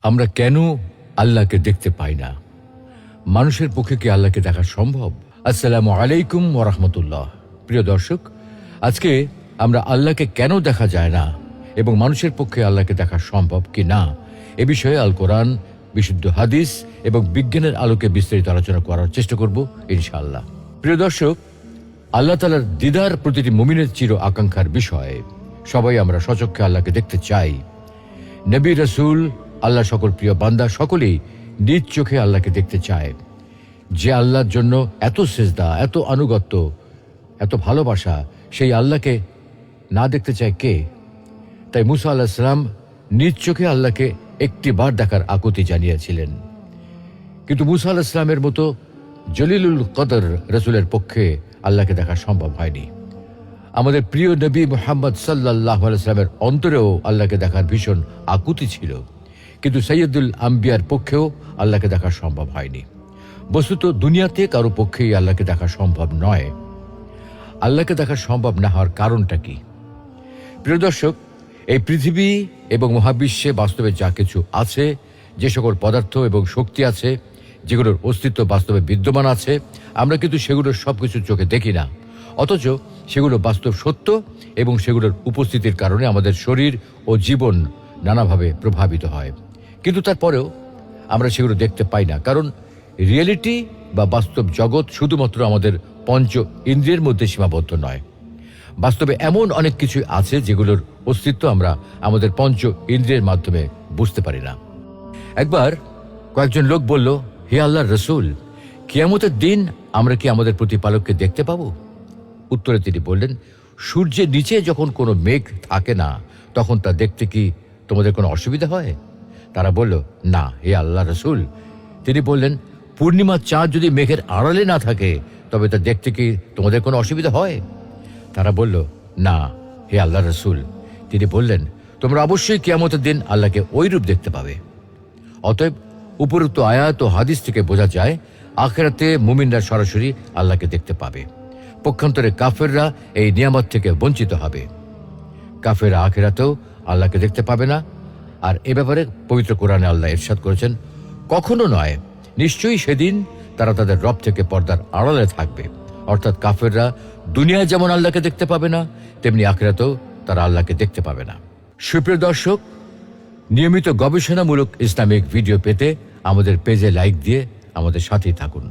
আমরা কেন আল্লাহকে দেখতে পাই না? মানুষের পক্ষে কি আল্লাহকে দেখা সম্ভব? আসসালামু আলাইকুম ওয়া রাহমাতুল্লাহ। প্রিয় দর্শক, আজকে আমরা আল্লাহকে কেন দেখা যায় না এবং মানুষের পক্ষে আল্লাহকে দেখা সম্ভব কি না এ বিষয়ে আল কোরআন, বিশুদ্ধ হাদিস এবং বিজ্ঞানের আলোকে বিস্তারিত আলোচনা করার চেষ্টা করব ইনশাআল্লাহ। প্রিয় দর্শক, আল্লাহ তাআলার দিদার প্রতিটি মুমিনের চির আকাঙ্ক্ষার বিষয়। সবাই আমরা সচক্ষে আল্লাহকে দেখতে চাই। নবী, রাসূল, আল্লাহ সকল প্রিয় বান্দা সকলেই নিজ চোখে আল্লাহকে দেখতে চায়। যে আল্লাহর জন্য এত সিজদা, এত আনুগত্য, এত ভালোবাসা, সেই আল্লাহকে না দেখতে চায় কে? তাই মুসা আলাইহিস সালাম নিজ চোখে আল্লাহকে একটি বার দেখার আকুতি জানিয়েছিলেন। কিন্তু মুসা আলাইহিস সালামের মতো জলিলুল কদর রাসূলের পক্ষে আল্লাহকে দেখা সম্ভব হয়নি। আমাদের প্রিয় নবী মুহাম্মদ সাল্লাল্লাহু আলাইহি ওয়াসাল্লামের অন্তরেও আল্লাহকে দেখার ভীষণ আকুতি ছিল, কিন্তু সৈয়দুল আম্বিয়ার পক্ষেও আল্লাহকে দেখা সম্ভব হয়নি। বস্তুত দুনিয়াতে কারো পক্ষেই আল্লাহকে দেখা সম্ভব নয়। আল্লাহকে দেখা সম্ভব না হওয়ার কারণটা কি? প্রিয় দর্শক, এই পৃথিবী এবং মহাবিশ্বে বাস্তবে যা কিছু আছে, যে সকল পদার্থ এবং শক্তি আছে, যেগুলোর অস্তিত্ব বাস্তবে বিদ্যমান আছে, আমরা কিন্তু সেগুলোর সবকিছু চোখে দেখি না। অথচ সেগুলো বাস্তব সত্য এবং সেগুলোর উপস্থিতির কারণে আমাদের শরীর ও জীবন নানাভাবে প্রভাবিত হয়। কিন্তু তারপরেও আমরা সেগুলো দেখতে পাই না, কারণ রিয়েলিটি বা বাস্তব জগৎ শুধুমাত্র আমাদের পঞ্চ ইন্দ্রিয়ের মধ্যে সীমাবদ্ধ নয়। বাস্তবে এমন অনেক কিছু আছে যেগুলোর অস্তিত্ব আমরা আমাদের পঞ্চ ইন্দ্রিয়ের মাধ্যমে বুঝতে পারি না। একবার কয়েকজন লোক বলল, হে আল্লাহর রাসূল, কিয়ামতের দিন আমরা কি আমাদের প্রতিপালককে দেখতে পাবো? উত্তরে তিনি বললেন, সূর্যের নিচে যখন কোনো মেঘ থাকে না, তখন তা দেখতে কি তোমাদের কোনো অসুবিধা হয়? তারা বলল, না হে আল্লাহ রাসূল। তিনি বললেন, পূর্ণিমার চাঁদ যদি মেঘের আড়ালে না থাকে, তবে তা দেখতে কি তোমাদের কোনো অসুবিধা হয়? তারা বলল, না হে আল্লাহ রাসূল। তিনি বললেন, তোমরা অবশ্যই কিয়ামতের দিন আল্লাহকে ওইরূপ দেখতে পাবে। অতএব উপরোক্ত আয়াত ও হাদিস থেকে বোঝা যায়, আখিরাতে মুমিনরা সরাসরি আল্লাহকে দেখতে পাবে। পক্ষান্তরে কাফেররা এই নিয়ামত থেকে বঞ্চিত হবে। কাফেররা আখিরাতেও আল্লাহকে দেখতে পাবে না। আর এ ব্যাপারে পবিত্র কোরআনে আল্লাহ ইরশাদ করেছেন, কখনো নয়, নিশ্চয়ই সেদিন তারা তাদের রব থেকে পর্দার আড়ালে থাকবে। অর্থাৎ কাফেররা দুনিয়ায় যেমন আল্লাহকে দেখতে পাবে না, তেমনি আখিরাতেও তারা আল্লাহকে দেখতে পাবে না। সুপ্রিয় দর্শক, নিয়মিত গবেষণামূলক ইসলামিক ভিডিও পেতে আমাদের পেজে লাইক দিয়ে আমাদের সাথেই থাকুন।